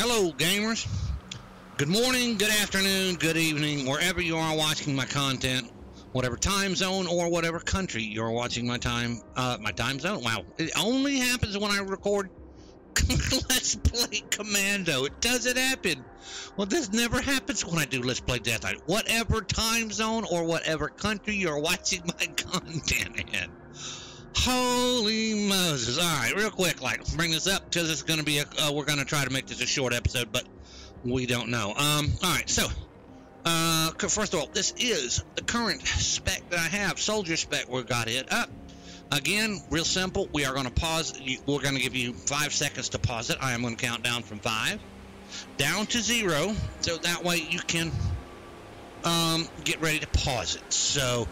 Hello, gamers. Good morning, good afternoon, good evening, wherever you are watching my content, whatever time zone or whatever country you're watching my time zone. Wow, it only happens when I record Let's Play Commando. It doesn't happen. Well, this never happens when I do Let's Play Death Night. Whatever time zone or whatever country you're watching my content in. Holy Moses. All right, real quick, bring this up because it's going to be we're going to try to make this a short episode, but we don't know. All right, so first of all, this is the current spec that I have, soldier spec. We got it up. Again, real simple. We are going to pause. We're going to give you 5 seconds to pause it. I am going to count down from 5 down to 0, so that way you can get ready to pause it. So,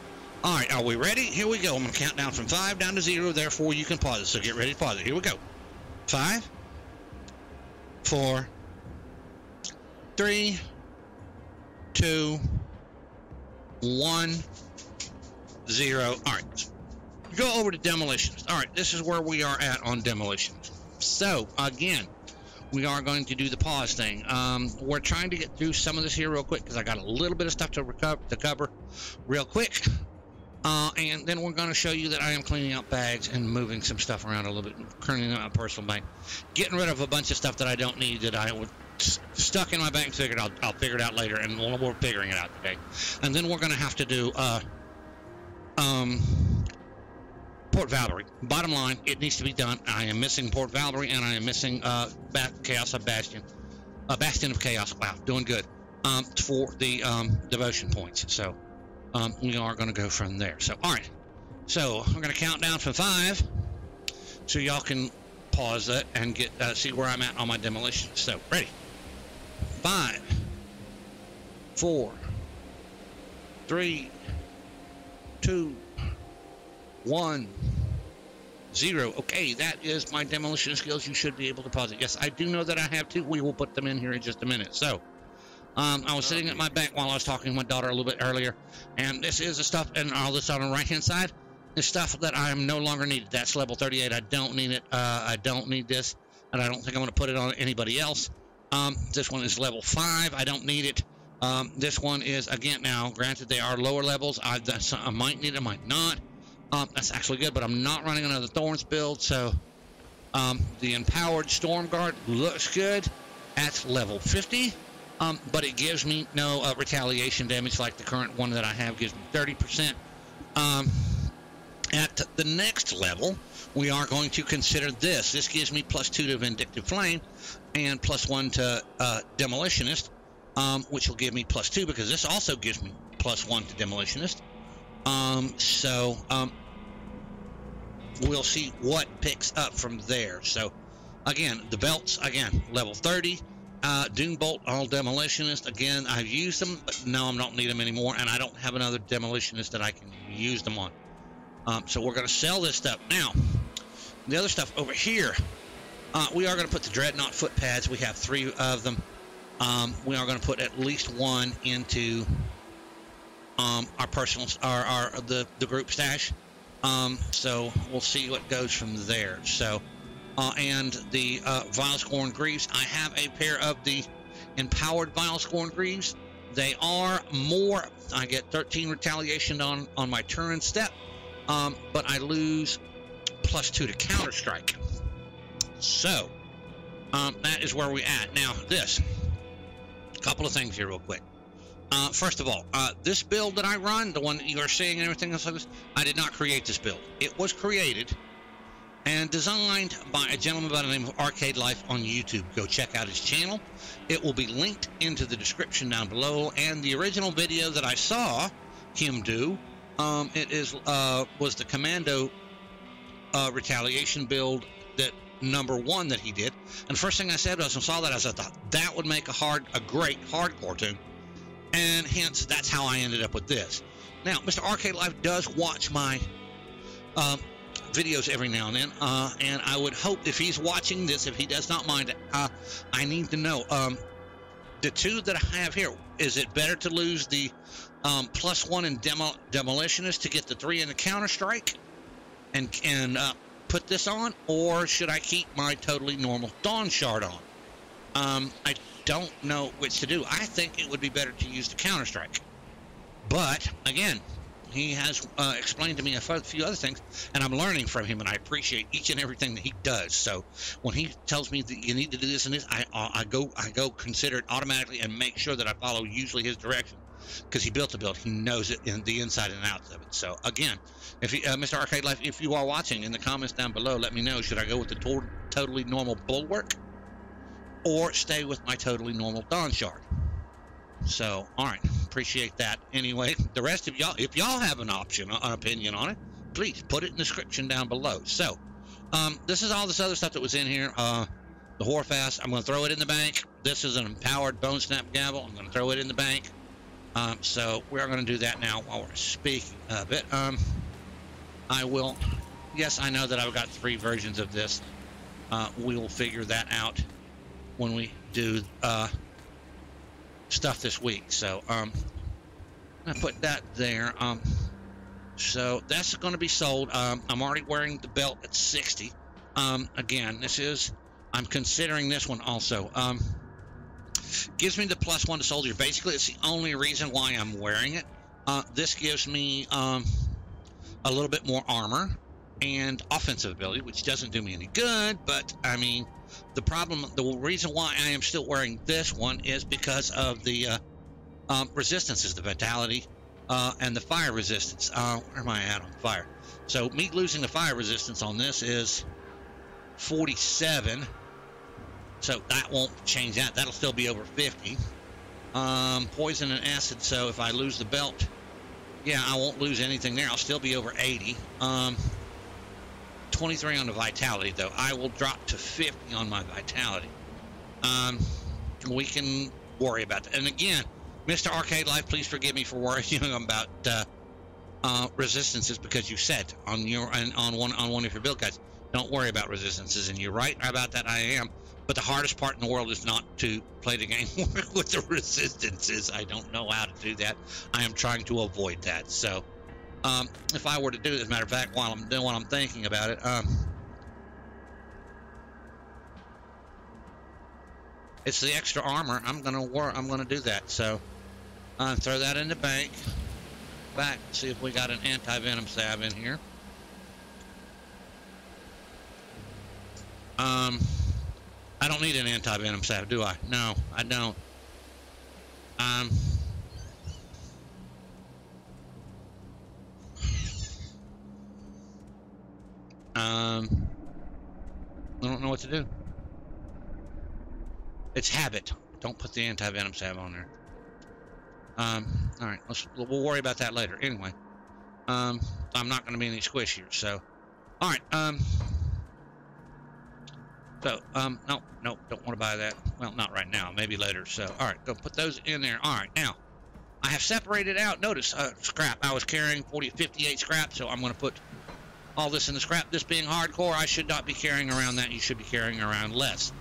all right, are we ready? Here we go. I'm going to count down from 5 down to 0. Therefore, you can pause it. So get ready to pause it. Here we go. 5, 4, 3, 2, 1, 0. All right. Go over to Demolitionist. All right, this is where we are at on Demolitionist. So, again, we are going to do the pause thing. We're trying to get through some of this here real quick because I got a little bit of stuff to cover real quick. And then we're going to show you that I am cleaning out bags and moving some stuff around a little bit, cleaning out my personal bag, getting rid of a bunch of stuff that I don't need that I would stuck in my bag and figured I'll figure it out later, and we're figuring it out today. And then we're going to have to do Port Valerie. Bottom line, it needs to be done. I am missing Port Valerie, and I am missing Chaos of Bastion. Bastion of Chaos. Wow, doing good. For the devotion points. So we are going to go from there. So, all right. So we're going to count down from 5, so y'all can pause that and get see where I'm at on my demolition. So, ready? 5, 4, 3, 2, 1, 0. Okay, that is my demolition skills. You should be able to pause it. Yes, I do know that I have 2. We will put them in here in just a minute. So, I was sitting at my bank while I was talking to my daughter a little bit earlier, and this is the stuff, and all this on the right-hand side is stuff that I am no longer needed. That's level 38. I don't need it. I don't need this, and I don't think I'm going to put it on anybody else. This one is level 5. I don't need it. This one is, again, now, granted, they are lower levels. I might need it, I might not. That's actually good, but I'm not running another Thorns build, so the Empowered Storm Guard looks good. That's level 50, but it gives me no retaliation damage like the current one that I have gives me 30%. At the next level, we are going to consider this. This gives me +2 to Vindictive Flame and +1 to Demolitionist, which will give me +2 because this also gives me +1 to Demolitionist. We'll see what picks up from there. So, again, the belts, again, level 30. Doom Bolt, all Demolitionist. Again, I've used them, but now I don't need them anymore, and I don't have another Demolitionist that I can use them on. So we're going to sell this stuff. Now, the other stuff over here, we are going to put the Dreadnought foot pads. We have 3 of them. We are going to put at least 1 into our personal, the group stash. So we'll see what goes from there. So, and the Vile Scorn Greaves, I have a pair of the Empowered Vile Scorn Greaves. They are more, I get 13 retaliation on my turn step, but I lose +2 to counter strike. So, that is where we're at. Now, this, a couple of things here real quick. First of all, this build that I run, the one that you are seeing and everything else like this, I did not create this build. It was created and designed by a gentleman by the name of Arcade Life on YouTube. Go check out his channel. It will be linked into the description down below. And the original video that I saw him do, was the Commando retaliation build, that #1 that he did. And the first thing I said was, I saw that, I thought that would make a great hardcore tune. And hence, that's how I ended up with this. Now, Mr. Arcade Life does watch my videos every now and then, and I would hope if he's watching this, if he does not mind, I need to know, the 2 that I have here, is it better to lose the +1 in Demolitionist to get the 3 in the counter strike and put this on, or should I keep my totally normal Dawn Shard on? I don't know which to do. I think it would be better to use the counter-strike. But, again, he has explained to me a few other things, and I'm learning from him, and I appreciate each and everything that he does. So when he tells me that you need to do this and this, I go consider it automatically and make sure that I follow usually his direction, because he built the build. He knows it in the inside and outs of it. So again, if you, Mr. Arcade Life, if you are watching, in the comments down below, let me know, should I go with the totally normal bulwark or stay with my totally normal Dawn Shard? So, all right, appreciate that. Anyway, the rest of y'all, if y'all have an opinion on it, please put it in the description down below. So, this is all this other stuff that was in here. The Horfast, I'm going to throw it in the bank. This is an empowered Bone Snap Gavel. I'm going to throw it in the bank. So we're going to do that now while we're speaking of it. I will. Yes, I know that I've got 3 versions of this. We will figure that out when we do stuff this week. So I'm gonna put that there. So that's going to be sold. I'm already wearing the belt at 60. Again, I'm considering this one also. Gives me the +1 to soldier. Basically, it's the only reason why I'm wearing it. This gives me a little bit more armor and offensive ability, which doesn't do me any good, but I mean, the reason why I am still wearing this one is because of the resistances, the vitality, and the fire resistance. Where am I at on fire? So me losing the fire resistance on this is 47, so that won't change that. That'll still be over 50. Poison and acid, so if I lose the belt, yeah, I won't lose anything there. I'll still be over 80. 23 on the vitality, though. I will drop to 50 on my vitality. We can worry about that. And again, Mr. Arcade Life, please forgive me for worrying about resistances, because you said on one of your build guides, don't worry about resistances, and you're right about that. I am. But the hardest part in the world is not to play the game with the resistances. I don't know how to do that. I am trying to avoid that. So if I were to do this, as a matter of fact, while I'm thinking about it, it's the extra armor. I'm gonna do that. So throw that in the bank. Back, see if we got an anti-venom salve in here. I don't need an anti-venom salve, do I? No, I don't. I don't know what to do. It's habit. Don't put the anti-venom salve on there. All right, we'll worry about that later. Anyway, I'm not going to be any squishier. So, all right. So, no, don't want to buy that. Well, not right now. Maybe later. So, all right, go put those in there. All right, now I have separated out. Notice scrap. I was carrying 58 scrap, so I'm going to put all this in the scrap. This being hardcore, I should not be carrying around that. You should be carrying around less.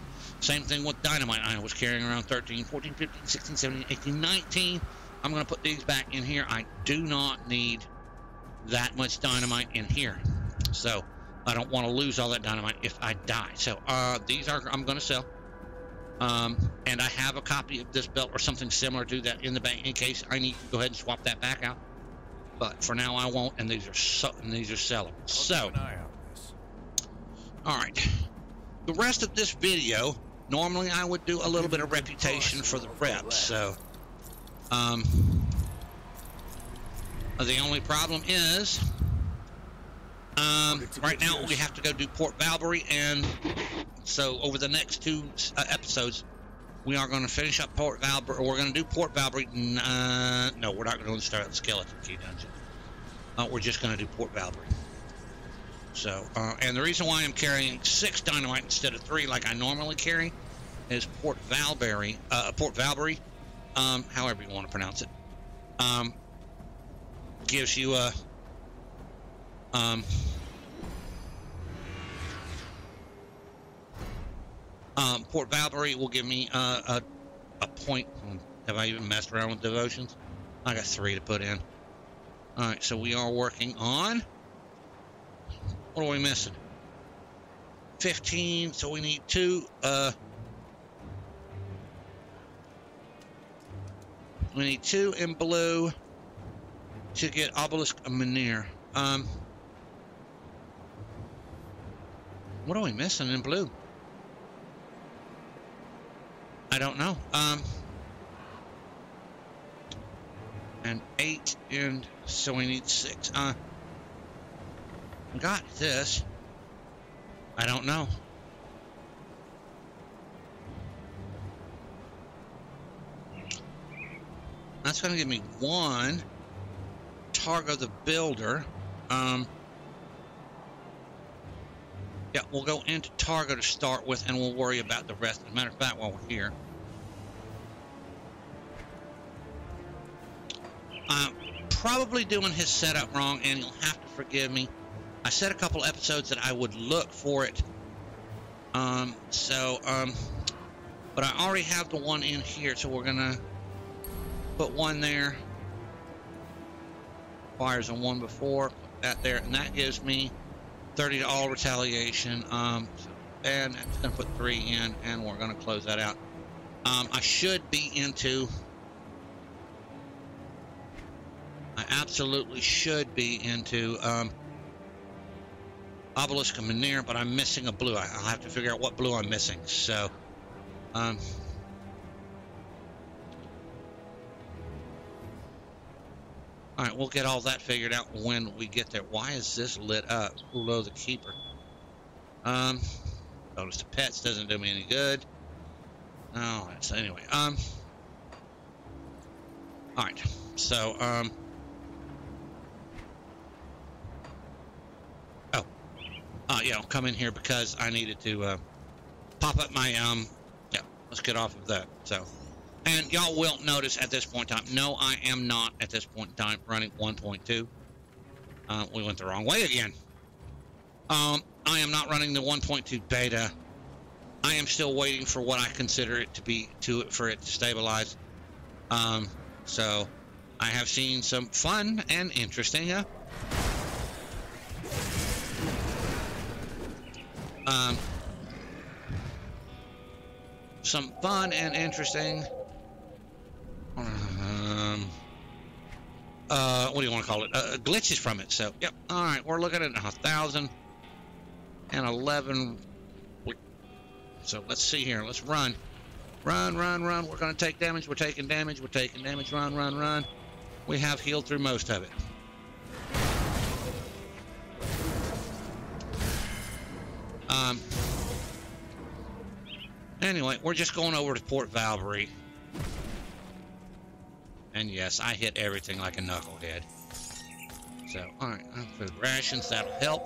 Same thing with dynamite. I was carrying around 13, 14, 15, 16, 17, 18, 19. I'm going to put these back in here. I do not need that much dynamite in here. So I don't want to lose all that dynamite if I die. So these I'm going to sell. And I have a copy of this belt or something similar to that in the bank in case I need to go ahead and swap that back out. But for now I won't, and these are sellable. So, all right. The rest of this video, normally I would do a little bit of reputation for the reps. So, the only problem is, right now we have to go do Port Valbury, and so over the next 2 episodes, we are going to finish up Port Valbury. We're going to do Port Valbury. No, we're not going to start the Skeleton Key Dungeon. We're just going to do Port Valbury. So, and the reason why I'm carrying 6 dynamite instead of 3 like I normally carry is Port Valbury, however you want to pronounce it, gives you a, Port Valbury will give me a point. Have I even messed around with devotions? I got 3 to put in. All right, so we are working on. What are we missing? 15. So we need 2. We need 2 in blue to get obelisk a Menhir. What are we missing in blue? I don't know. And 8 in, so we need 6. We got this. I don't know. That's going to give me 1. Targo the Builder. Yeah, we'll go into Targo to start with, and we'll worry about the rest. As a matter of fact, while we're here, I'm probably doing his setup wrong, and you'll have to forgive me. I said a couple episodes that I would look for it. But I already have the one in here, so we're gonna put 1 there. Fires on 1 before, put that there, and that gives me 30 to all retaliation. And I'm just gonna put 3 in, and we're gonna close that out. I should be into. I absolutely should be into obelisk and Menhir, but I'm missing a blue. I'll have to figure out what blue I'm missing. So, all right, we'll get all that figured out when we get there. Why is this lit up? Below the keeper. Bonus to pets doesn't do me any good. All right, so anyway, all right, so, yeah, I'll come in here because I needed to, pop up my, yeah, let's get off of that, so. And y'all will notice at this point in time, no, I am not at this point in time running 1.2. We went the wrong way again. I am not running the 1.2 beta. I am still waiting for what I consider it to be for it to stabilize. So I have seen some fun and interesting, some fun and interesting. What do you want to call it? Glitches from it. So, yep. All right, we're looking at 1,011. So let's see here. Let's run. Run. We're going to take damage. We're taking damage. Run. We have healed through most of it. Anyway, we're just going over to Port Valkyrie. And yes, I hit everything like a knucklehead. So, alright, food rations, that'll help.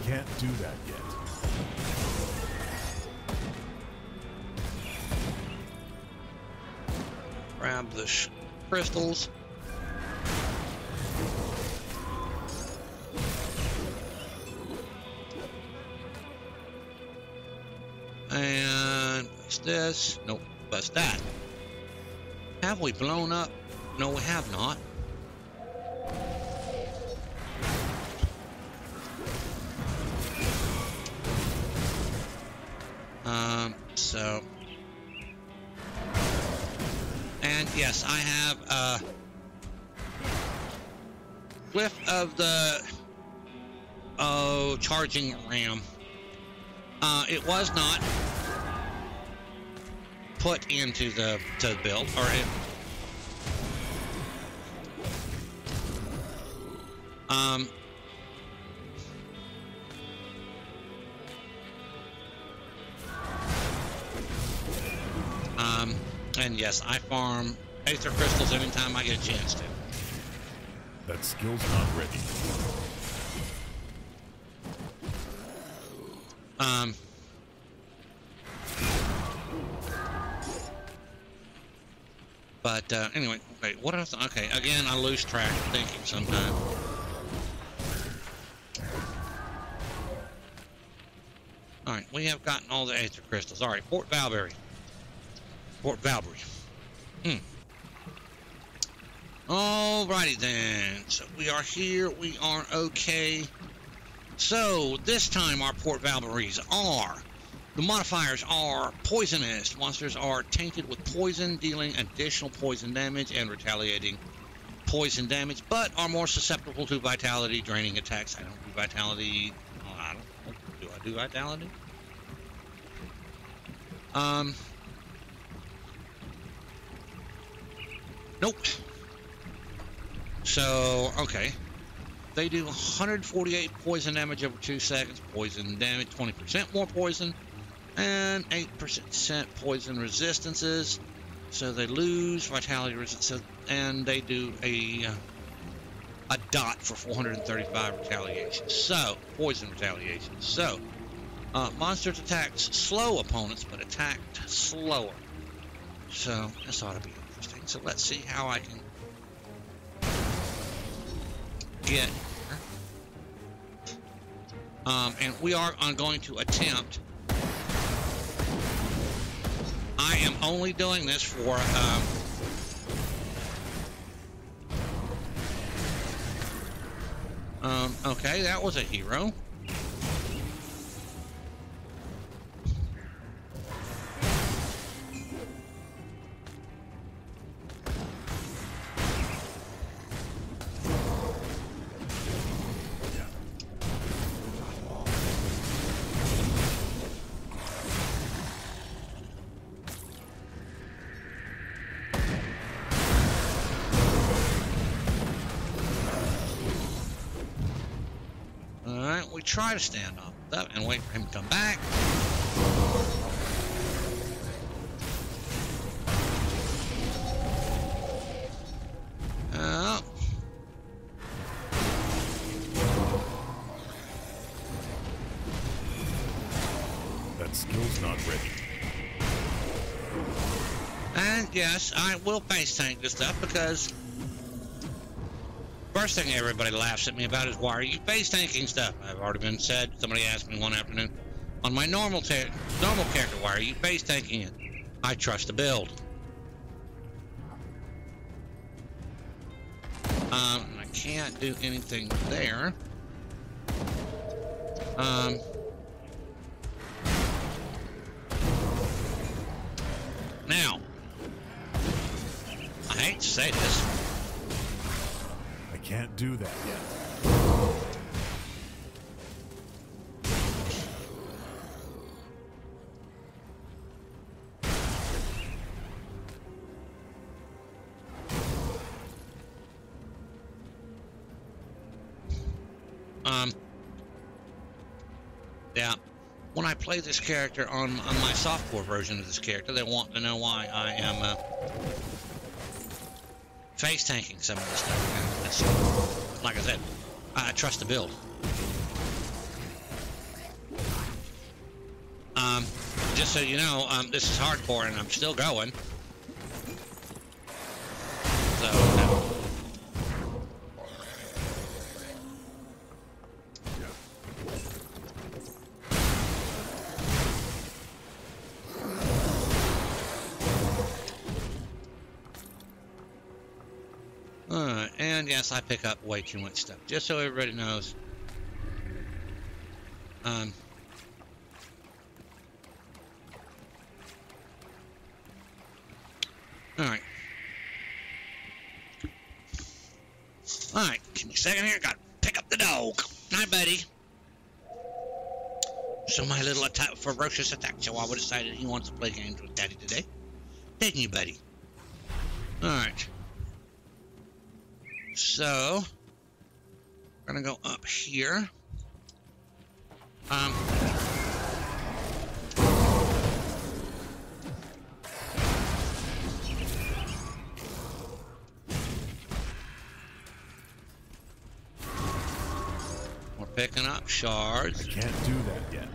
Can't do that yet. Grab the crystals. And bust this. Nope, bust that. Have we blown up? No, we have not. So. And yes, I have Cliff of the charging ram. It was not put into the build, or it, and yes, I farm Aether Crystals anytime I get a chance to. That skill's not ready. But anyway, wait, what else? Okay, again, I lose track of thinking sometimes. All right, we have gotten all the Aether Crystals. All right, Port Valkyrie. Alrighty then. So we are here. We are okay. So this time our port valkyries are. The modifiers are poisonous. Monsters are tainted with poison, dealing additional poison damage and retaliating poison damage, but are more susceptible to vitality draining attacks. I don't do vitality. Oh, I don't. Do I do vitality? Nope. So, okay. They do 148 poison damage over 2 seconds. Poison damage, 20% more poison, and 8% poison resistances. So they lose vitality resistance, and they do a dot for 435 retaliation. So, poison retaliation. So, monsters attacks slow opponents, but attacked slower. So, this ought to be interesting. So, let's see how I can get here. And we are going to attempt. I am only doing this for okay, that was a hero. We try to stand up and wait for him to come back. That skill's not ready. And yes, I will base tank this stuff because first thing everybody laughs at me about is, why are you base tanking stuff? I've already been said. Somebody asked me one afternoon on my normal character, why are you base tanking it? I trust the build. I can't do anything there. Now, I hate to say this. Can't do that yet. Yeah. When I play this character on my softcore version of this character, they want to know why I am face tanking some of this stuff. Like I said, I trust the build. Just so you know, this is hardcore and I'm still going. So, and yes, I pick up way too much stuff, just so everybody knows. Alright. Alright, give me a second here. Gotta pick up the dog. Hi, buddy. So my little ferocious attack chihuahua decided he wants to play games with Daddy today. Thank you, buddy. Alright. So, we're gonna go up here. We're picking up shards. I can't do that yet.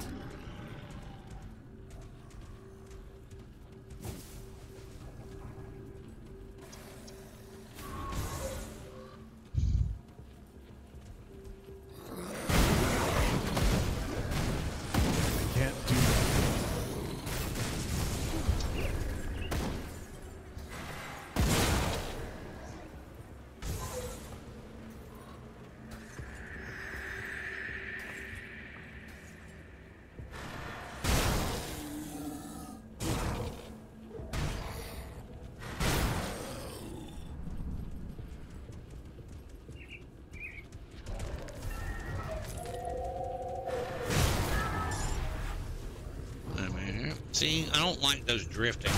See, I don't like those drifting.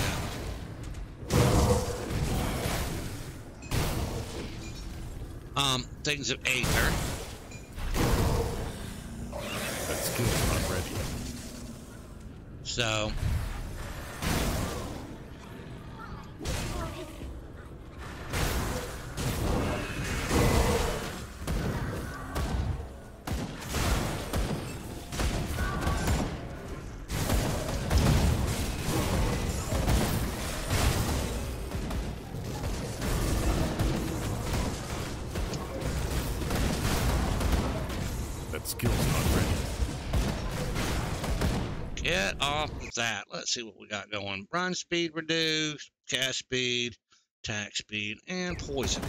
Things of Aether. That skill's not ready. So. Skill's not ready. Get off of that. Let's see what we got going. Run speed reduced, cast speed, attack speed, and poison.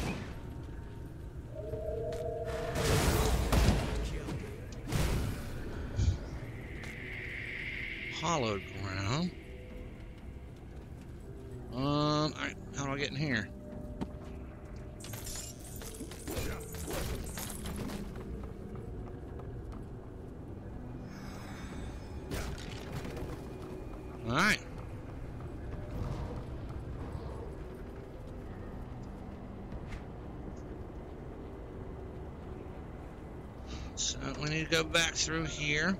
Hollowed ground. Alright, how do I get in here? All right. So we need to go back through here.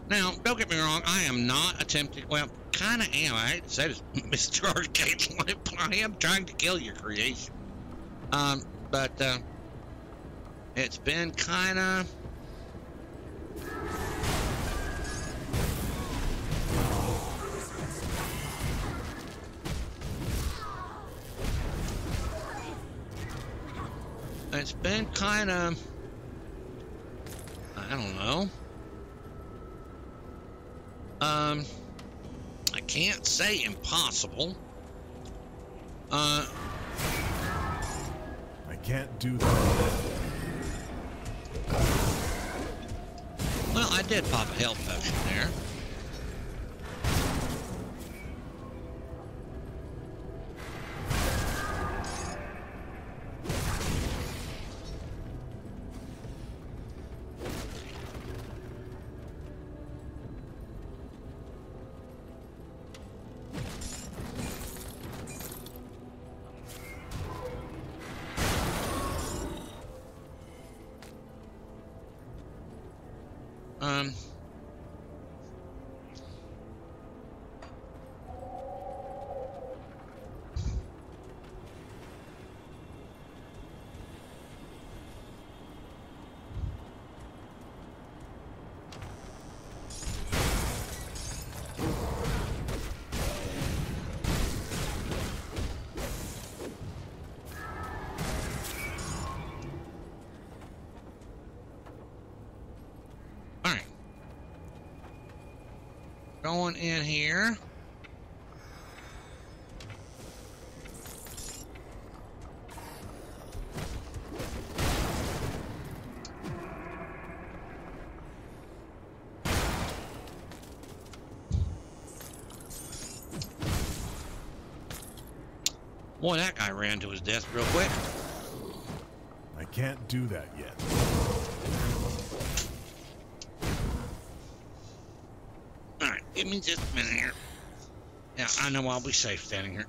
Now, don't get me wrong. I am not attempting. Well, kind of am. I hate to say this, Mr. Arcade Lamp, but I am trying to kill your creation. But it's been kind of. It's been kind of, I don't know. I can't say impossible. I can't do that. Well, I did pop a health potion there. Going in here. Boy, that guy ran to his death real quick. I can't do that yet. Give me just a minute here. Yeah, I know I'll be safe standing here.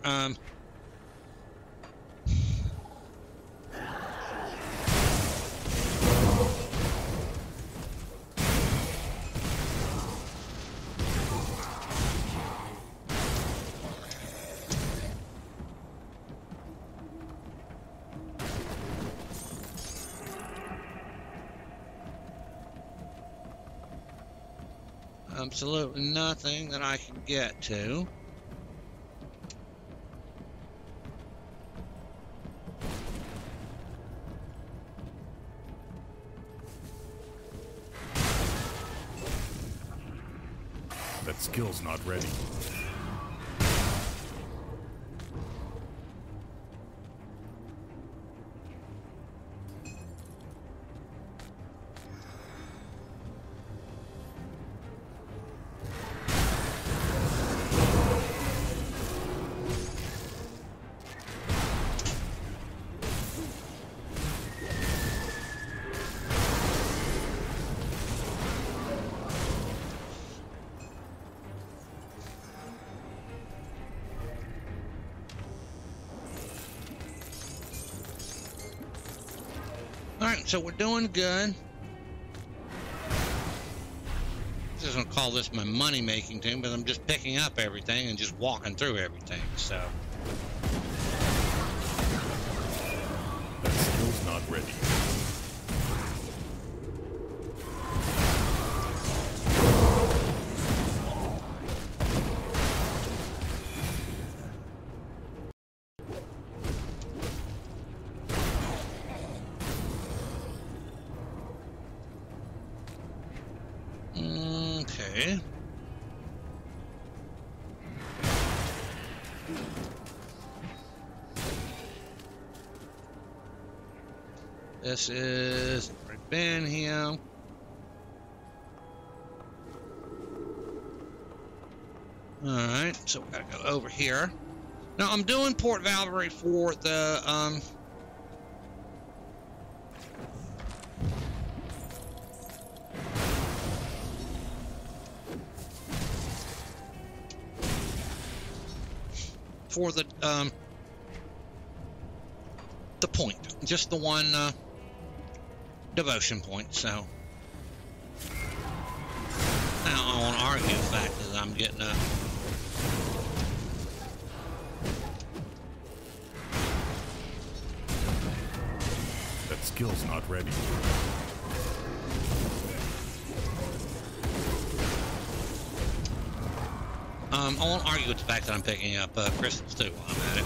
Absolutely nothing that I can get to. That skill's not ready. Alright, so we're doing good. I'm just gonna call this my money-making team, but I'm just picking up everything and just walking through everything, so. That skill's not ready. Okay. This is already been here. Alright, so we gotta go over here. Now I'm doing Port Valkyrie for the point, just the one devotion point. So now I won't argue the fact that I'm getting a That skill's not ready. I won't argue with the fact that I'm picking up crystals too while I'm at it.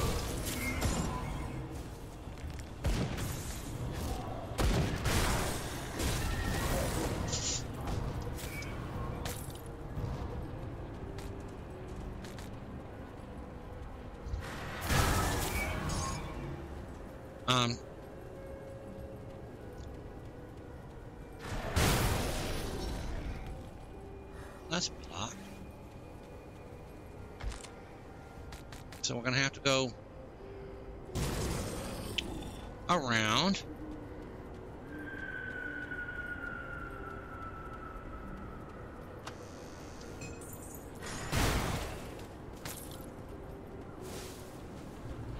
That's blocked. So we're gonna have to go around.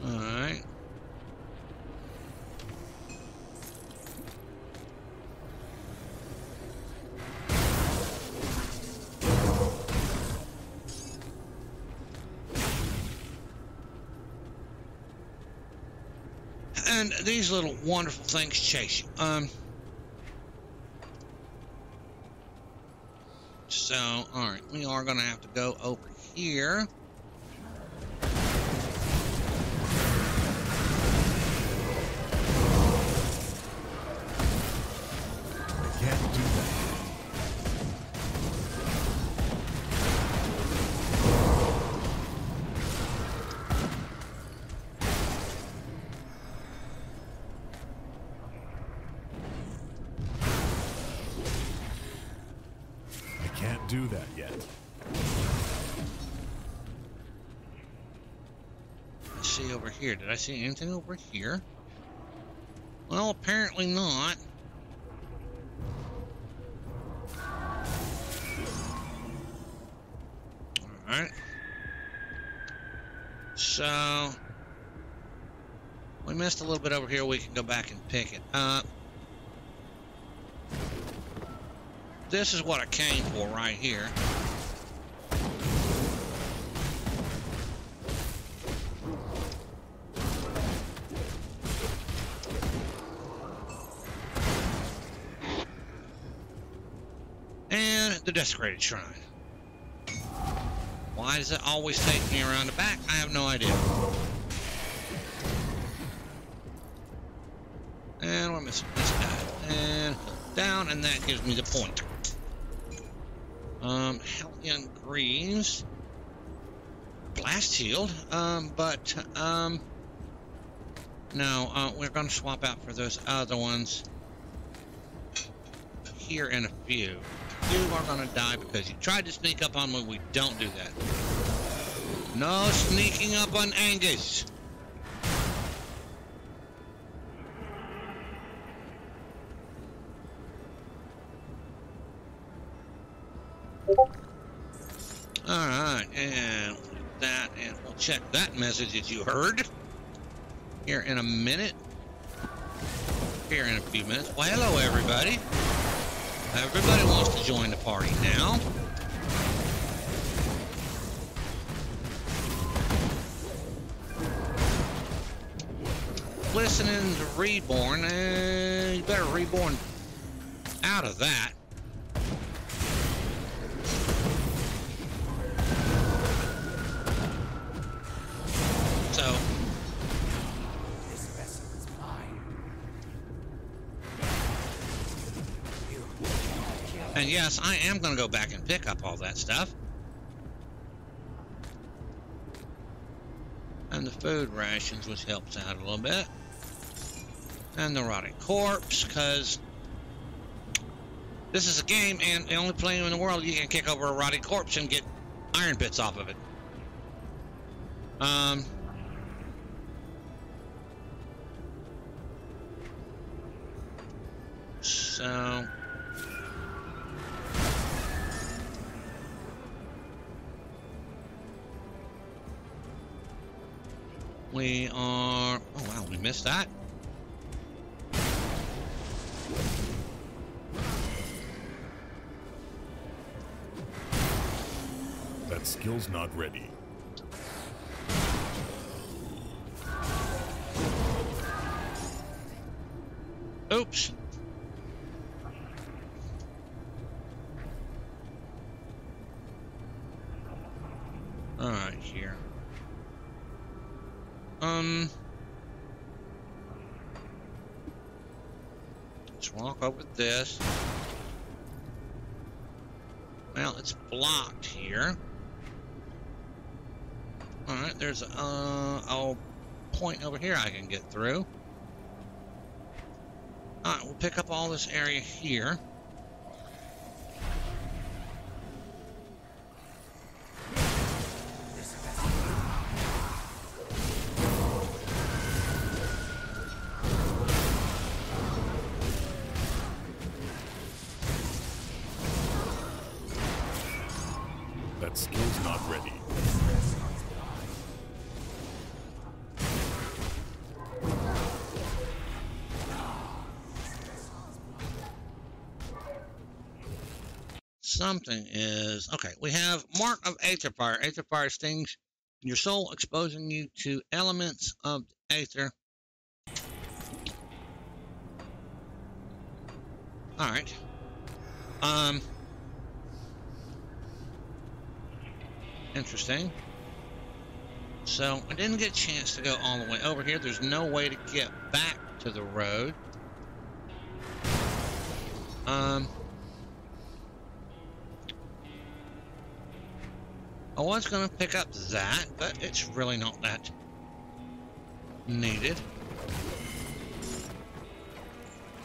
All right. And these little wonderful things chase you. So, all right, we are going to have to go over here. I can't do that. Can't do that yet. Let's see over here. Did I see anything over here? Well, apparently not. Alright. So we missed a little bit over here. We can go back and pick it up. This is what I came for right here. And the Desecrated Shrine. Why does it always take me around the back? I have no idea. And we're missing this guy. And down, and that gives me the point. Hellion Greaves. Blast Shield. No, we're going to swap out for those other ones here in a few. You are going to die because you tried to sneak up on me. We don't do that. No sneaking up on Angus. Alright, and that, and we'll check that message that you heard here in a minute. here in a few minutes. Well, hello, everybody. Everybody wants to join the party now. Listening to Reborn, you better Reborn out of that. So, and yes, I am going to go back and pick up all that stuff. And the food rations, which helps out a little bit. And the rotting corpse, because this is a game, and the only plane in the world you can kick over a rotting corpse and get iron bits off of it. So we are, oh wow, we missed that. That skill's not ready. Oops. All right, here. Let's walk over this. Well, it's blocked here. All right, there's a point over here I can get through. All right, we'll pick up all this area here. That skill's not ready. Something is okay. We have Mark of Aether Fire. Aether Fire stings your soul, exposing you to elements of Aether. All right. Interesting. So I didn't get a chance to go all the way over here. There's no way to get back to the road. I was going to pick up that, but it's really not that needed.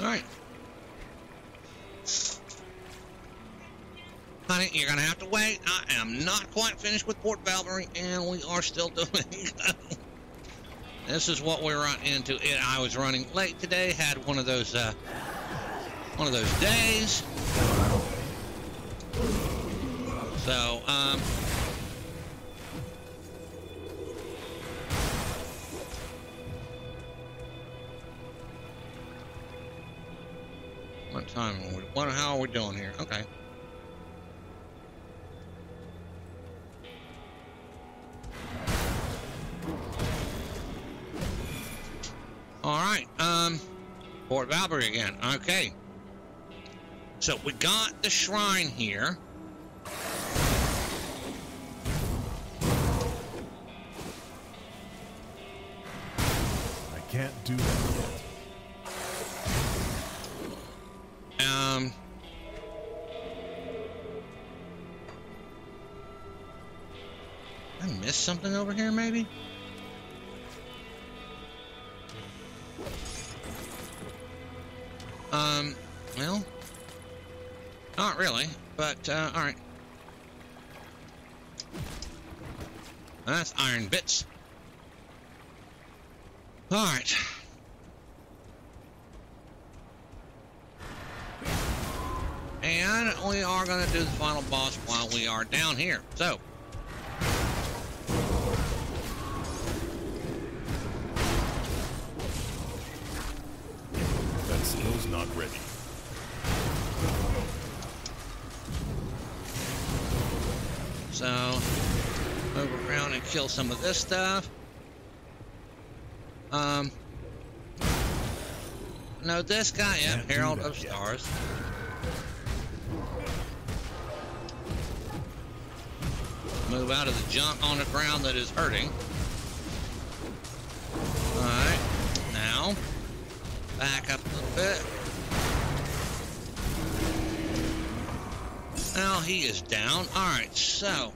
All right. Honey, you're going to have to wait. I am not quite finished with Port Valkyrie, and we are still doing this is what we run into. I was running late today, had one of those days. So, what time are we, how are we doing here? Okay. All right, Port Valkyrie again. Okay. So we got the shrine here. I can't do that yet. I missed something over here, maybe? Well, not really, but, all right. That's iron bits. All right. And we are going to do the final boss while we are down here. So, That not ready. So, move around and kill some of this stuff. No, this guy, yeah, Herald of Stars. Move out of the junk on the ground that is hurting. Alright, now, back up a little bit. Now he is down. Alright, so,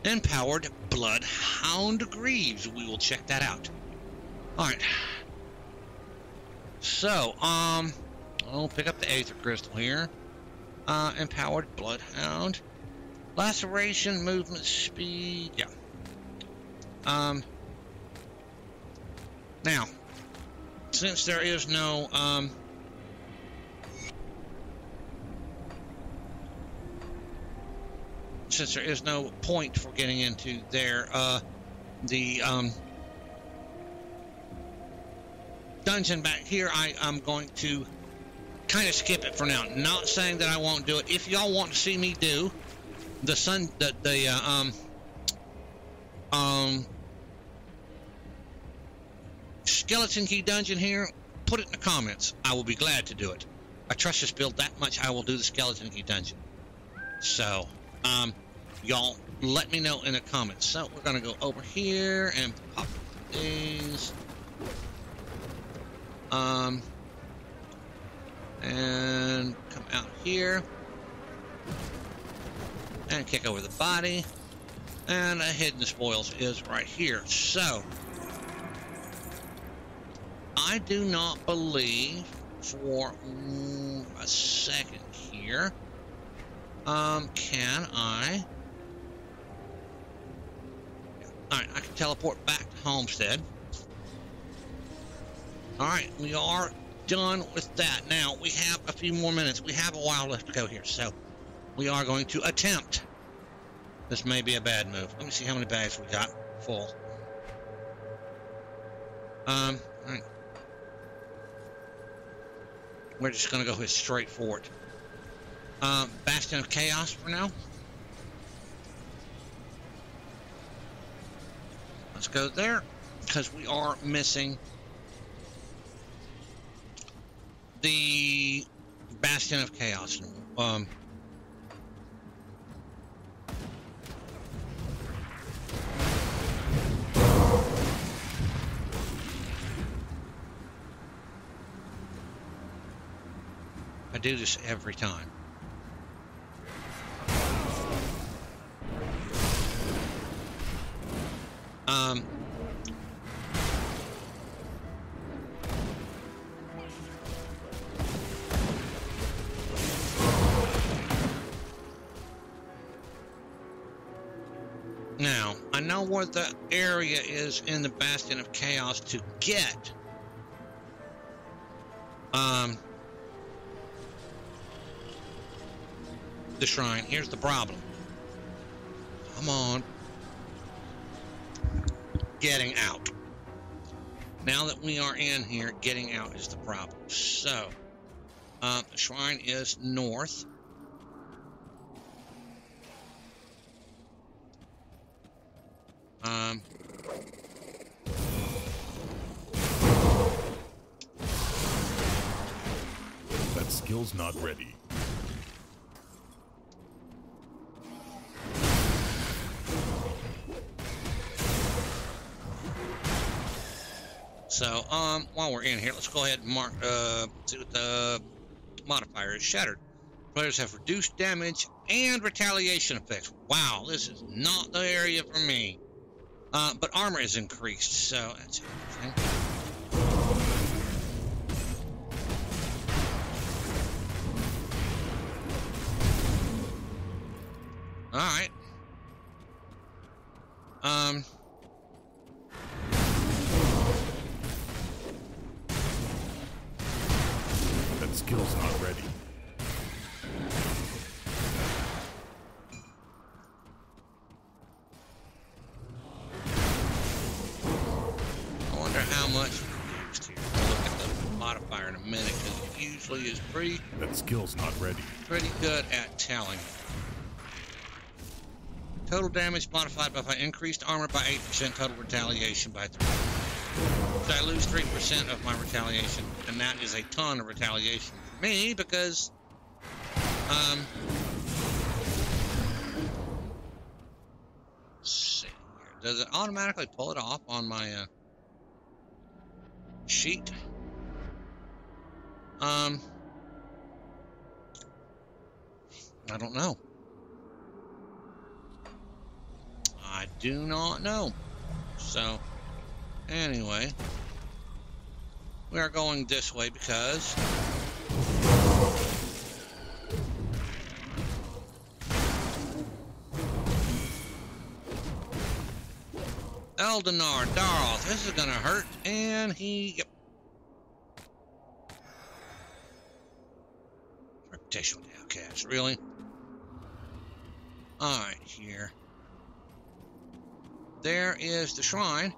empowered Bloodhound Greaves. We will check that out. Alright. So, I'll pick up the Aether Crystal here. Empowered Bloodhound. Laceration, movement speed, yeah. Now, since there is no, point for getting into there, the, dungeon back here, I'm going to kind of skip it for now. Not saying that I won't do it. If y'all want to see me do the skeleton key dungeon here, put it in the comments. I will be glad to do it. I trust this build that much. I will do the skeleton key dungeon. So, y'all let me know in the comments. So we're gonna go over here and pop these. And come out here and kick over the body, and hidden spoils is right here. So I do not believe for a second here, can I? Alright, I can teleport back to Homestead. Alright, we are done with that. Now, we have a few more minutes. We have a while left to go here, so we are going to attempt. This may be a bad move. Let me see how many bags we got full. Alright. We're just going to go straight for it. Bastion of Chaos for now. Let's go there, because we are missing the Bastion of Chaos. I do this every time. Now, I know where the area is in the Bastion of Chaos to get the shrine. Here's the problem. Come on. Getting out. Now that we are in here, getting out is the problem. So, the shrine is north. That skill's not ready. So, while we're in here, let's go ahead and mark, see what the modifier is. Shattered. Players have reduced damage and retaliation effects. Wow, this is not the area for me. But armor is increased, so that's interesting. Alright. That skill's not ready. I wonder how much. Look at the modifier in a minute because it usually is pretty That skill's not ready. good at telling. Total damage modified by increased armor by 8%, total retaliation by 3%. So I lose 3% of my retaliation, and that is a ton of retaliation for me because let's see here. Does it automatically pull it off on my sheet? I don't know. I do not know. So, anyway, we are going this way because Eldinar Daroth, this is gonna hurt, and yep. Reputation with the outcast, really? Alright, here. There is the shrine.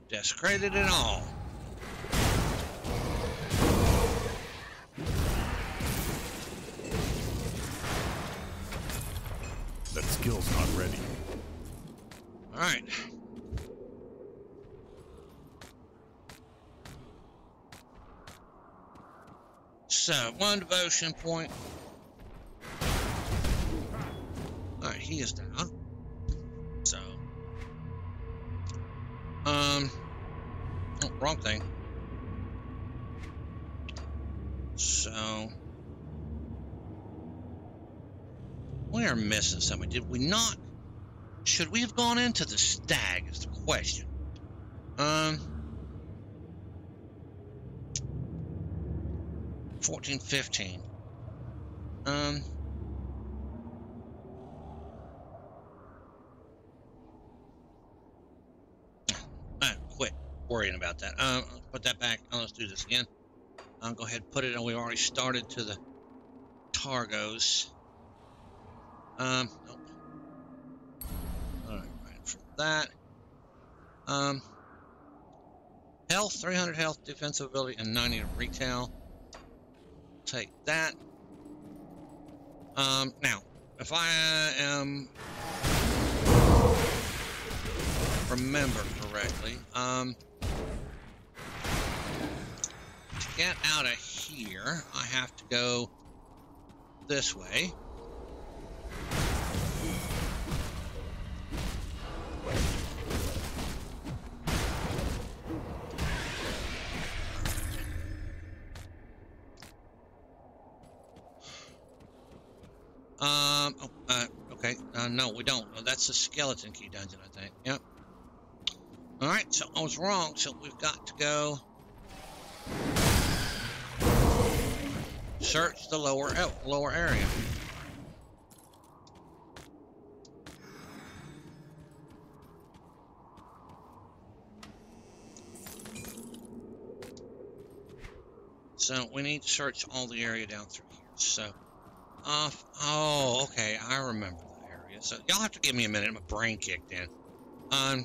Desecrated and all. That skill's not ready. Alright. So, 1 devotion point. Alright, he is down. So, oh, wrong thing. So, we are missing something. Did we not? Should we have gone into the stag is the question. 14, 15. Quit worrying about that. Put that back. Let's do this again. I'll go ahead and put it in. We already started to the Targos. Nope. Alright, right for that. Health, 300 health, defensive ability, and 90 of retail. Take that. Now, if I am remember correctly, to get out of here, I have to go this way. Okay. No, we don't. That's the skeleton key dungeon, I think. Yep. Alright, so I was wrong. So we've got to go search the lower area. So we need to search all the area down through here. So, oh, okay, I remember the area. So y'all have to give me a minute. My brain kicked in. I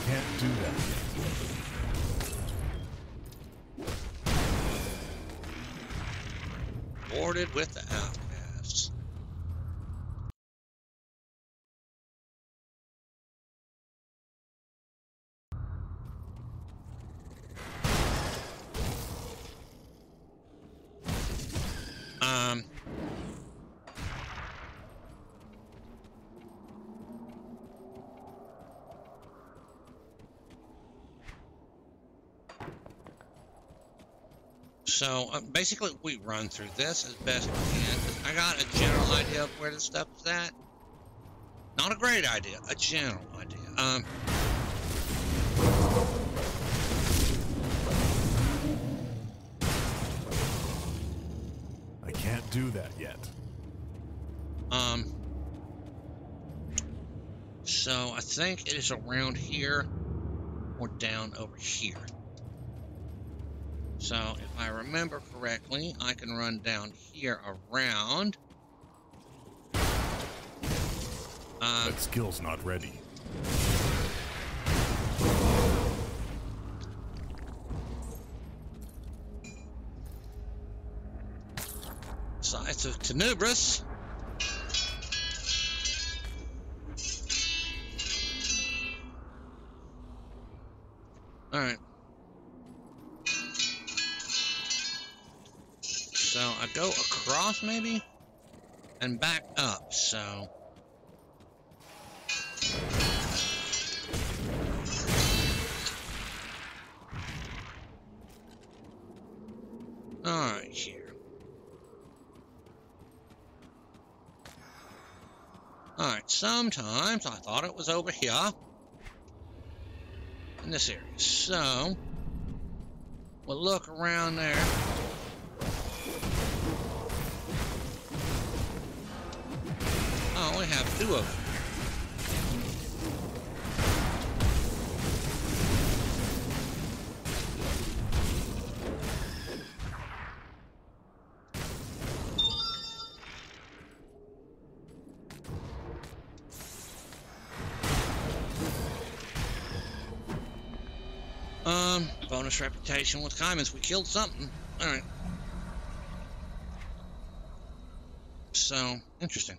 can't do that. Boarded with the outcasts. So basically, we run through this as best we can. I got a general idea of where the stuff is at. Not a great idea, a general idea. I can't do that yet. So I think it is around here or down over here. So if I remember correctly, I can run down here around. That skill's not ready. Size of Tenebrous. Alright. So I go across maybe? And back up, so. Alright, here. Alright, sometimes I thought it was over here. In this area. So, we'll look around there. Oh, we have two of them. Bonus reputation with Commands. We killed something. Alright. So, interesting.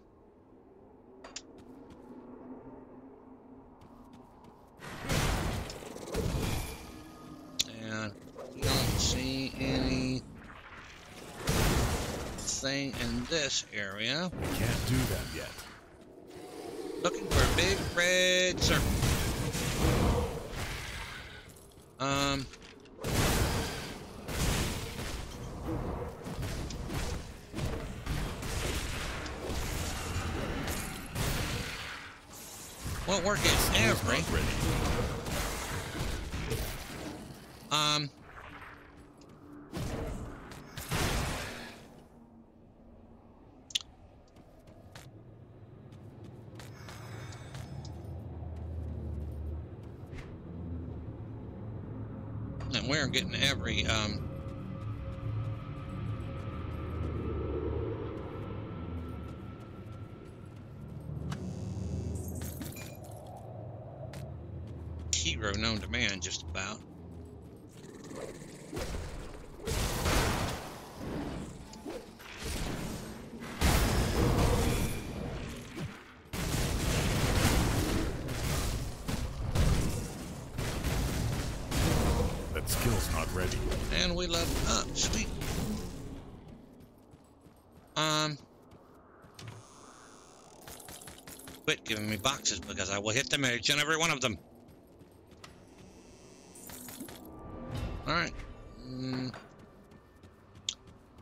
And we don't see anything in this area. We can't do that yet. Looking for a big red circle. Won't work at every. And we're getting every, hero known to man, just about. That skill's not ready. And we leveled up. Sweet. Quit giving me boxes because I will hit them each and every one of them. Alright.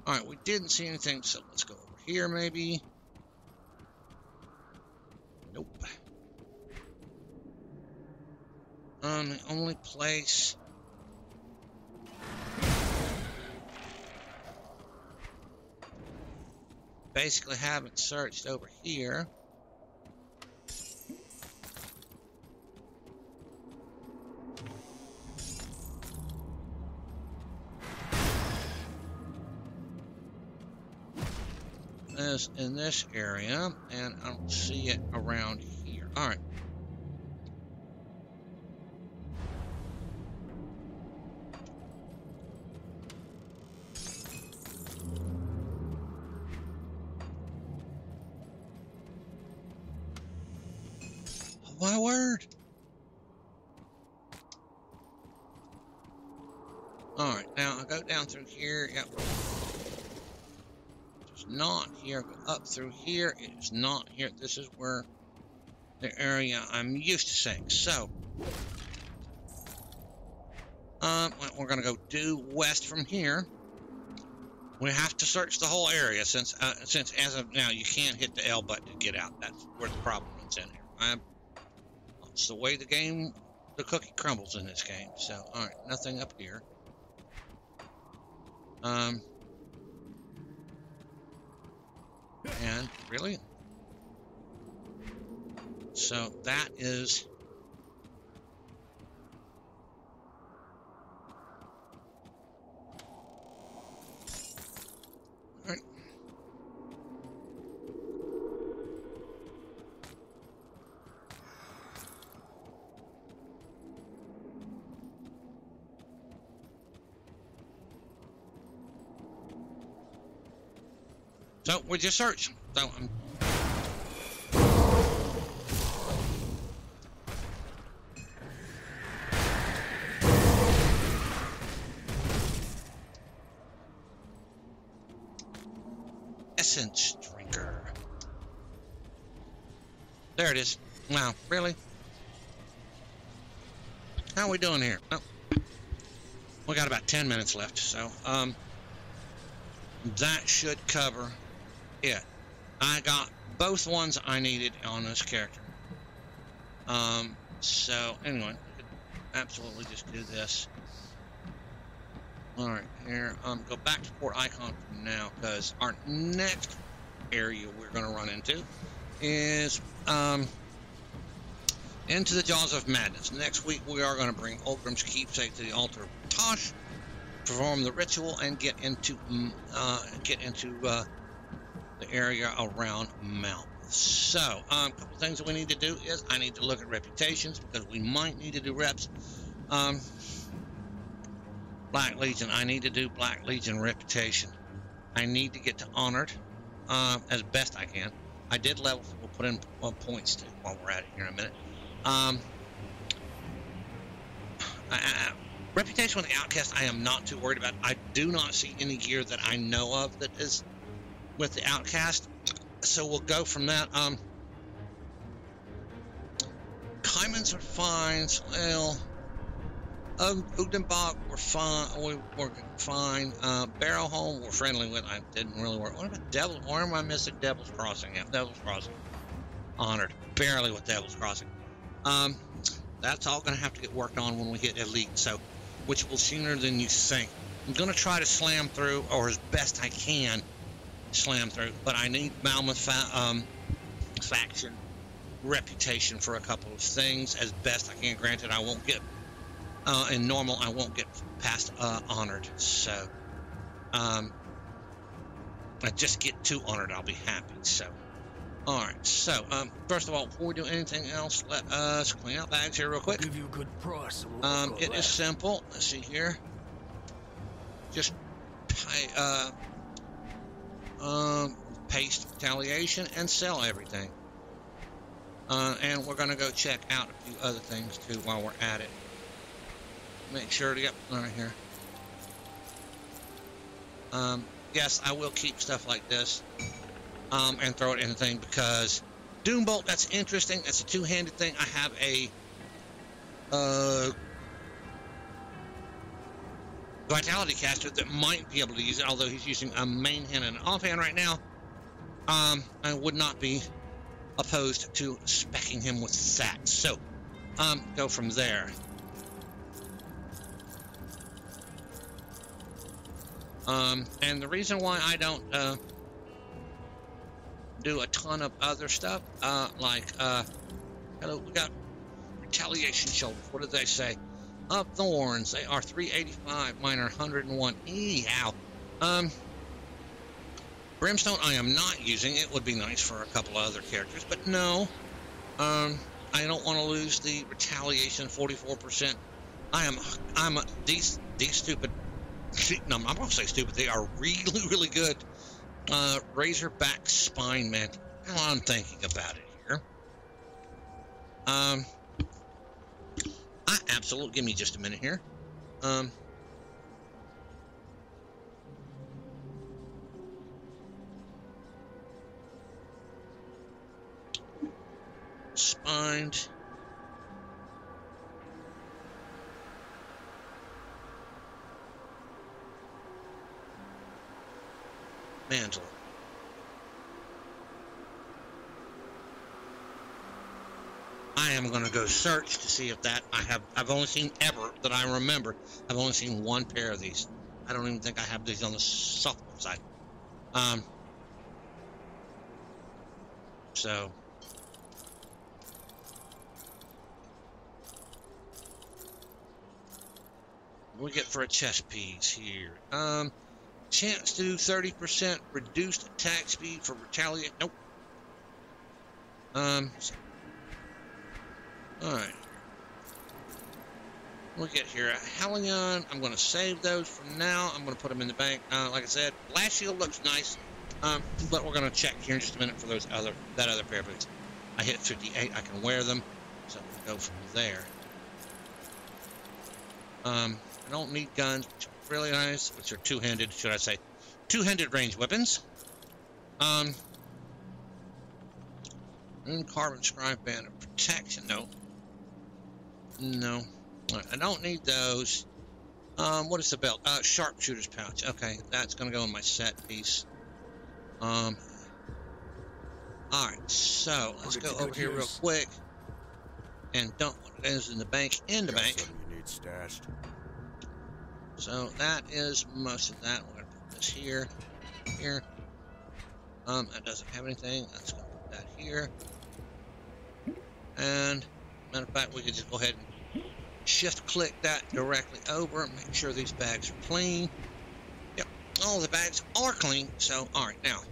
Alright, we didn't see anything, so let's go over here maybe. Nope. The only place... basically haven't searched over here. Is in this area, and I don't see it around here. All right. Oh, my word. All right, now I go down through here. Yep. Not here. Go up through here. It is not here. This is where the area I'm used to seeing. So, we're gonna go due west from here. We have to search the whole area since as of now you can't hit the L button to get out. That's where the problem is in here. It's the way the cookie crumbles in this game. So, all right, nothing up here. And really? So that is... All right. So we just search. So essence drinker. There it is. Wow, really? How are we doing here? Oh, we got about 10 minutes left, so that should cover it. I got both ones I needed on this character. So anyway, we could absolutely just do this. All right, here, go back to port icon for now, because our next area we're going to run into is into the Jaws of Madness. Next week we are going to bring Ulgrim's keepsake to the altar of Tosh, perform the ritual, and get into the area around Mount. So, a couple things that we need to do is I need to look at reputations, because we might need to do reps. Black Legion, I need to do Black Legion reputation. I need to get to honored as best I can. I did level, we'll put in points too while we're at it here in a minute. Reputation with the Outcast, I am not too worried about. I do not see any gear that I know of that is with the Outcast, so we'll go from that. Caimans are fine. Well, Ugdenbach, we're fine. We're fine. Barrowholm, we're friendly with. I didn't really work. What about Devil? Why am I missing Devil's Crossing? Yeah, Devil's Crossing. Honored. Barely with Devil's Crossing. That's all going to have to get worked on when we hit Elite, so, which will sooner than you think. I'm going to try to slam through, or as best I can, slam through, but I need Malmoth faction reputation for a couple of things as best I can. Granted, I won't get, in normal, I won't get past honored, so, I just get to honored, I'll be happy, so. Alright, so, first of all, before we do anything else, let us clean out bags here real quick. Give you a good price. It is simple. Let's see here. Just paste retaliation and sell everything. And we're going to go check out a few other things too while we're at it. Make sure to get right here. Yes, I will keep stuff like this. And throw it in the thing, because Doombolt, that's interesting. That's a two-handed thing. I have a Vitality caster that might be able to use it, although he's using a main hand and an offhand right now. I would not be opposed to speccing him with that. So, go from there. And the reason why I don't do a ton of other stuff, hello, we got retaliation shoulders. What did they say? Up thorns, they are 385, mine are 101. Ow. Brimstone I am not using. It would be nice for a couple of other characters, but no. I don't want to lose the retaliation 44%. These stupid, no, I'm not going to say stupid, they are really, really good. Razorback spine, man. Now I'm thinking about it here. I absolutely, give me just a minute here. Spined. Mantle. I am going to go search to see if that I've only seen ever that I remember. I've only seen one pair of these. I don't even think I have these on the softball side. So what do we get for a chest piece here? Chance to do 30% reduced attack speed for retaliate. Nope. Alright. We'll get here. Hellion. I'm going to save those for now. I'm going to put them in the bank. Like I said, Blast Shield looks nice. But we're gonna check here in just a minute for that other pair of boots. I hit 58. I can wear them, so we'll go from there. I don't need guns, which are really nice, which are two-handed, should I say, two-handed range weapons. Carbon scribe band of protection. No, I don't need those. What is the belt? Sharpshooter's pouch. Okay, that's gonna go in my set piece. All right, so let's go over here real quick and dump what goes in the bank in the bank. You need stashed. So that is most of that. We're gonna put this here. That doesn't have anything. Let's go put that here. And matter of fact, we could just go ahead and shift click that directly over. Make sure these bags are clean. Yep, all the bags are clean. So all right, now.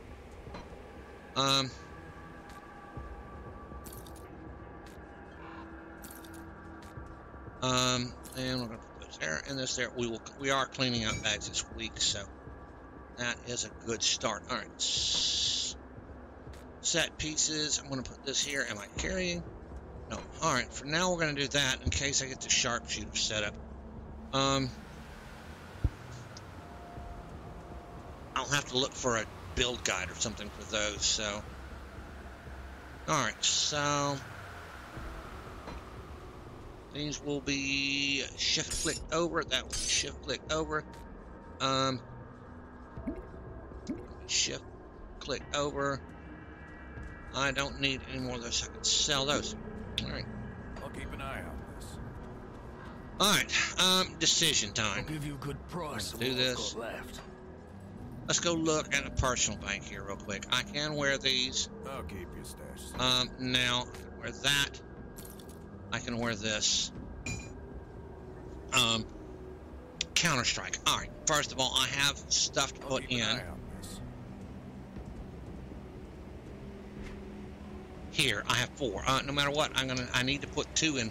And we're gonna put those there and this there. We are cleaning out bags this week, so that is a good start. All right, set pieces. I'm gonna put this here. Am I carrying? No. All right. For now, we're gonna do that in case I get the sharpshooter set up. I'll have to look for a build guide or something for those. So, all right. So. These will be shift click over. That will be shift click over. Shift click over. I don't need any more of those. I can sell those. All right. I'll keep an eye on this. All right. Decision time. I'll give you a good price. Do this. Left. Let's go look at a personal bank here real quick. I can wear these. I'll keep your stash. Now I can wear that. I can wear this. Counter-Strike. All right. First of all, I have stuff to put in. Here, I have 4. No matter what, I need to put 2 in.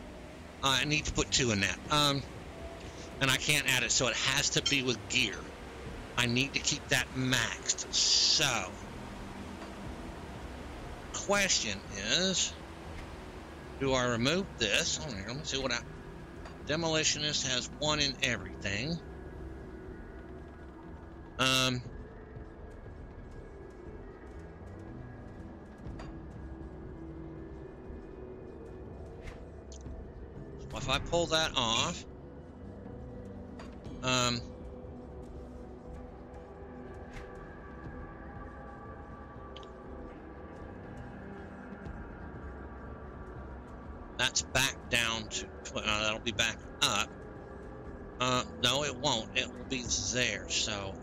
I need to put 2 in that. And I can't add it, so it has to be with gear. I need to keep that maxed. So, question is, do I remove this? Oh, let me see what Demolitionist has 1 in everything. So if I pull that off, that's back down to, that'll be back up. No, it won't. It will be there. So,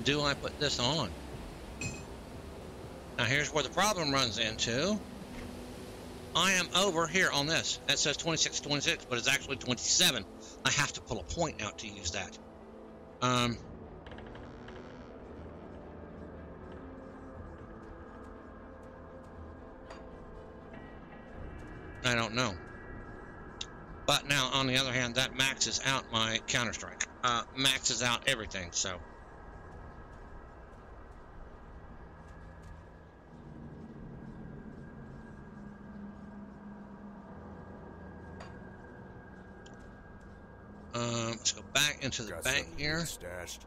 do I put this on? Now, here's where the problem runs into. I am over here on this. That says 26, but it's actually 27. I have to pull a point out to use that. I don't know. But now, on the other hand, that maxes out my Counter-Strike. Maxes out everything, so. Let's go back into the bank here. Stashed.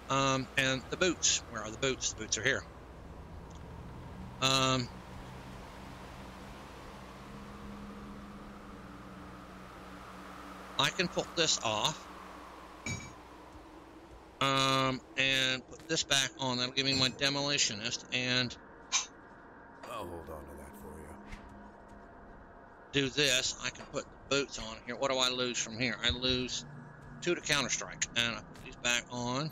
And the boots. Where are the boots? The boots are here. I can pull this off. And put this back on. That'll give me my Demolitionist. And I'll hold on to that for you. do this. I can put the boots on here. What do I lose from here? I lose 2 to Counter-Strike. And I put these back on.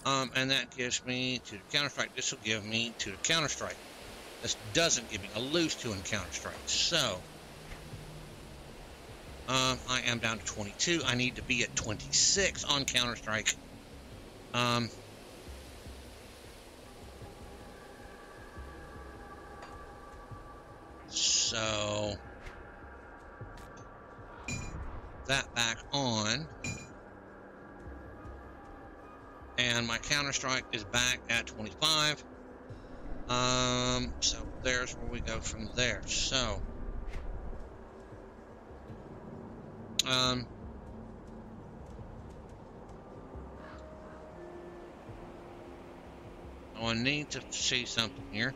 And that gives me 2 to Counter-Strike. This will give me 2 to Counter-Strike. This doesn't give me a lose 2 in Counter-Strike. So, I am down to 22. I need to be at 26 on Counter-Strike. So, that back on. And my counter strike is back at 25. So there's where we go from there. So, oh, I need to see something here.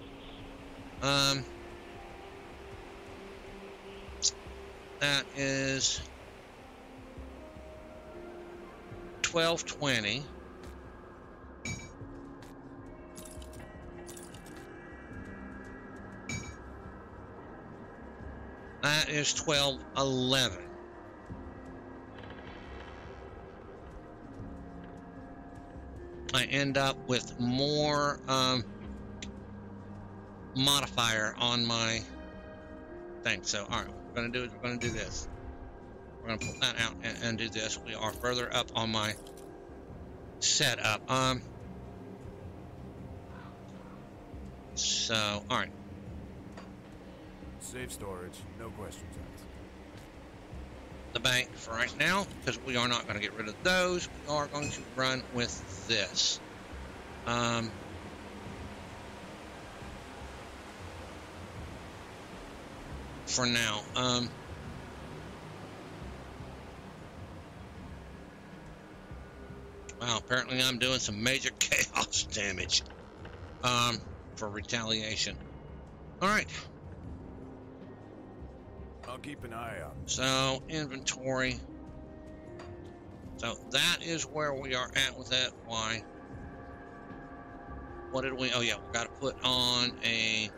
That is 1220. That is 1211. I end up with more modifier on my thing. So, all right, what we're going to do is we're going to do this. We're going to pull that out and do this. We are further up on my setup. So, all right. Safe storage, no questions asked. The bank for right now, because we are not going to get rid of those. We are going to run with this. For now. Wow, apparently I'm doing some major chaos damage for retaliation. All right. I'll keep an eye out. So, inventory. So, that is where we are at with that. Why? What did we... Oh, yeah, we got to put on a...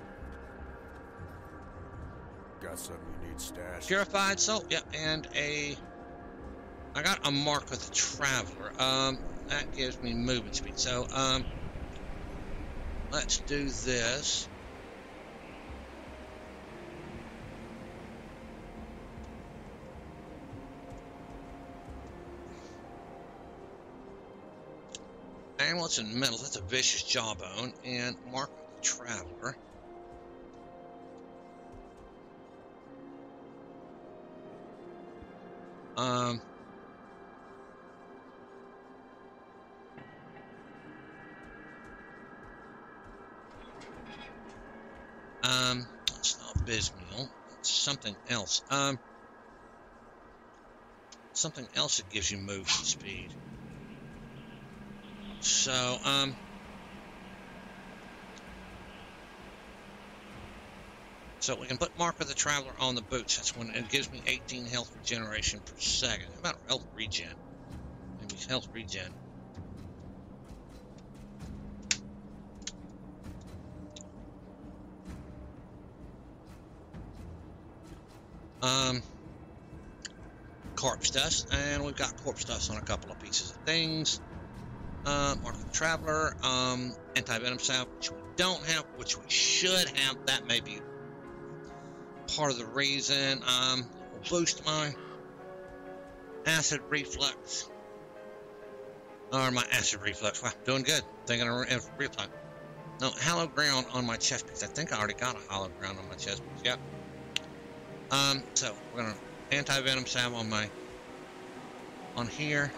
Got something you need stashed? Purified salt, yeah, and a... I got a mark of the traveler. That gives me movement speed. So, let's do this. Amulets and metals, that's a vicious jawbone, and mark of the traveler. It's not Bismil, it's something else. Something else that gives you movement speed. So, so we can put Mark of the Traveler on the boots. That's when it gives me 18 health regeneration per second. How about health regen? Maybe health regen. Corpse dust, and we've got corpse dust on a couple of pieces of things. Mark of the Traveler, anti-venom salve, which we don't have, which we should have. That may be part of the reason. Will boost my acid reflux. Or my acid reflux. Wow, doing good. Thinking of reflux. No, hollow ground on my chest piece. I think I already got a hollow ground on my chest piece. Yep. So we're gonna anti-venom salve on here.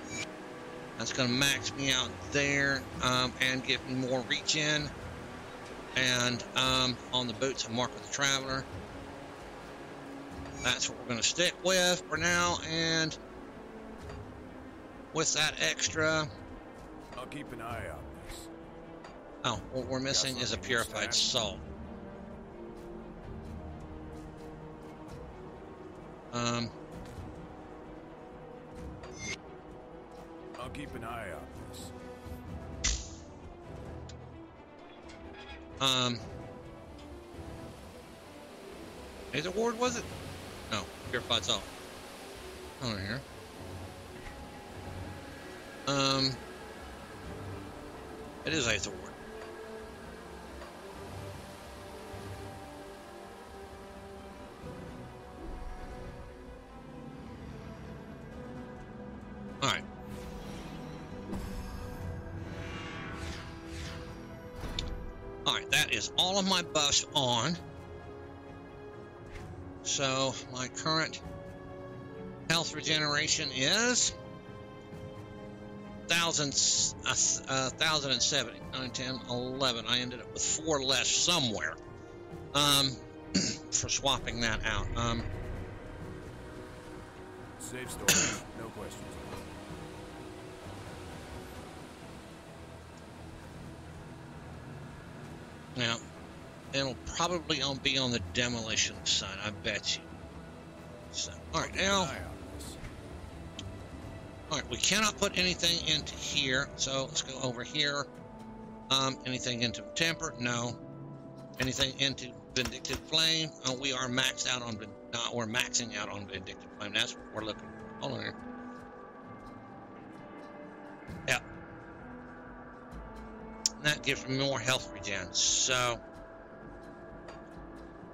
That's gonna max me out there, and give me more regen. And on the boots, a Mark of the Traveler. That's what we're gonna stick with for now. And with that extra, I'll keep an eye out this. Oh, what we're missing is a purified salt. I'll keep an eye out this. Aether ward, was it? No, purified salt. Over here. It is Aether ward. All right. All right, that is all of my buffs on. So my current Health regeneration is 1,070. 9, 10, 11. I ended up with 4 less somewhere. For swapping that out. Safe storage, no questions. Now, it'll probably be on the demolition side, I bet you. So, all right, now, all right, we cannot put anything into here, so let's go over here. Anything into temper? No. Anything into vindictive flame? We are maxed out on. We're maxing out on vindictive flame. That's what we're looking for. Hold on here. Yeah. That gives me more health regen. So,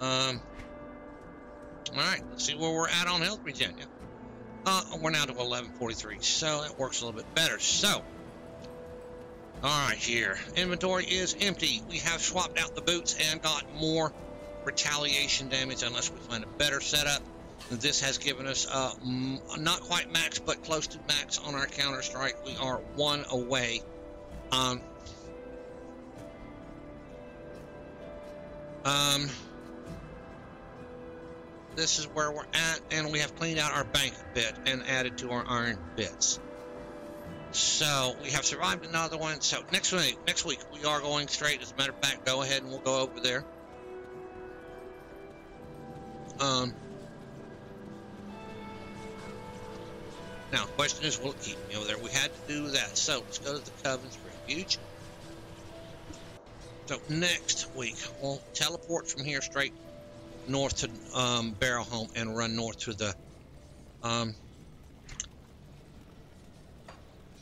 all right. Let's see where we're at on health regen. Yeah. We're now to 1143, so it works a little bit better. So, all right, here. Inventory is empty. We have swapped out the boots and got more retaliation damage unless we find a better setup. This has given us not quite max, but close to max on our counter strike. We are 1 away. This is where we're at, and we have cleaned out our bank a bit and added to our iron bits. So we have survived another one. So next week we are going straight. As a matter of fact, go ahead and we'll go over there. Now, question is, will it keep me over there? We had to do that. So let's go to the Covenant's Refuge. So next week we'll teleport from here straight north to Barrel Home and run north to the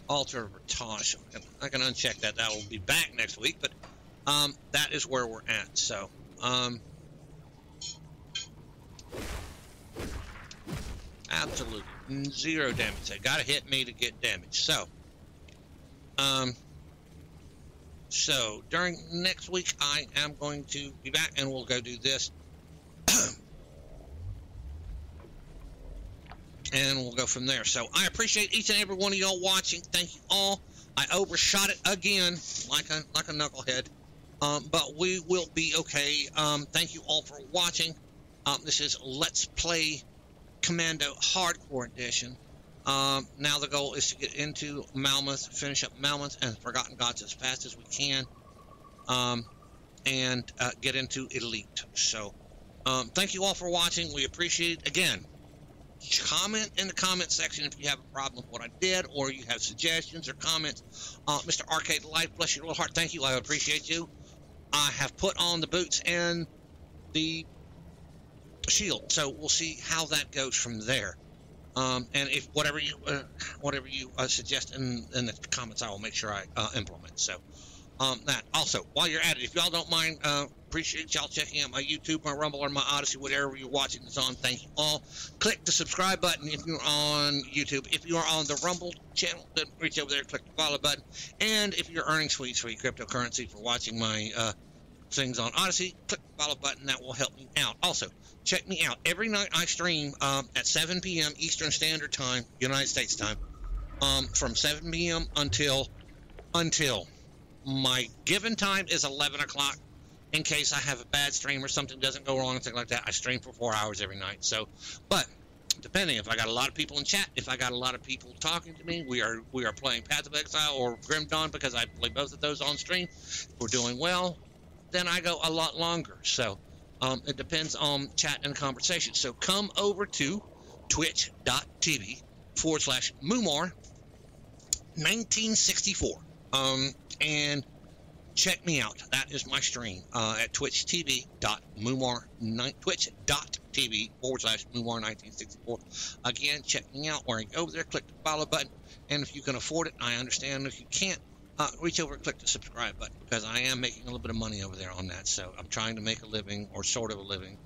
Altar of Ratosh. I can uncheck that. That will be back next week, but that is where we're at. So absolutely 0 damage. They gotta hit me to get damage. So so during next week I am going to be back and we'll go do this. And we'll go from there. So I appreciate each and every one of y'all watching. Thank you all. I overshot it again, like a knucklehead, but we will be okay. Thank you all for watching. This is Let's Play Commando Hardcore Edition. Now the goal is to get into Malmoth, finish up Malmoth and Forgotten Gods as fast as we can, and get into Elite. So thank you all for watching. We appreciate it. Again, comment in the comment section if you have a problem with what I did or you have suggestions or comments. Mr. Arcade Life, bless your little heart. Thank you. I appreciate you. I have put on the boots and the shield, so we'll see how that goes from there. And if whatever you suggest in the comments, I will make sure I implement. So that also, while you're at it, if y'all don't mind, appreciate y'all checking out my YouTube, my Rumble, or my Odyssey, whatever you're watching this on. Thank you all. Click the subscribe button if you're on YouTube. If you are on the Rumble channel, then reach over there, click the follow button. And if you're earning sweets for your cryptocurrency for watching my things on Odyssey, click the follow button. That will help me out. Also, check me out. Every night I stream at 7 p.m. Eastern Standard Time, United States time, from 7 p.m. until my given time is 11 o'clock. In case I have a bad stream or something doesn't go wrong, something like that, I stream for 4 hours every night. So, but depending if I got a lot of people in chat, if I got a lot of people talking to me, we are playing Path of Exile or Grim Dawn because I play both of those on stream. If we're doing well, then I go a lot longer. So it depends on chat and conversation. So come over to twitch.tv/Mumar1964 and check me out. That is my stream at twitch.tv/Mumar1964. Again, check me out where you go over there, click the follow button, and if you can afford it, I understand. If you can't, reach over and click the subscribe button because I am making a little bit of money over there on that. So I'm trying to make a living, or sort of a living,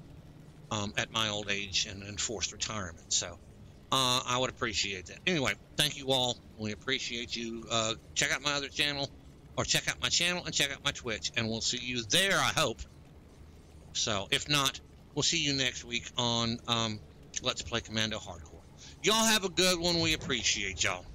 at my old age and enforced retirement. So I would appreciate that. Anyway, thank you all. We appreciate you. Check out my other channel. Or check out my channel and check out my Twitch, and we'll see you there, I hope. So, if not, we'll see you next week on Let's Play Commando Hardcore. Y'all have a good one. We appreciate y'all.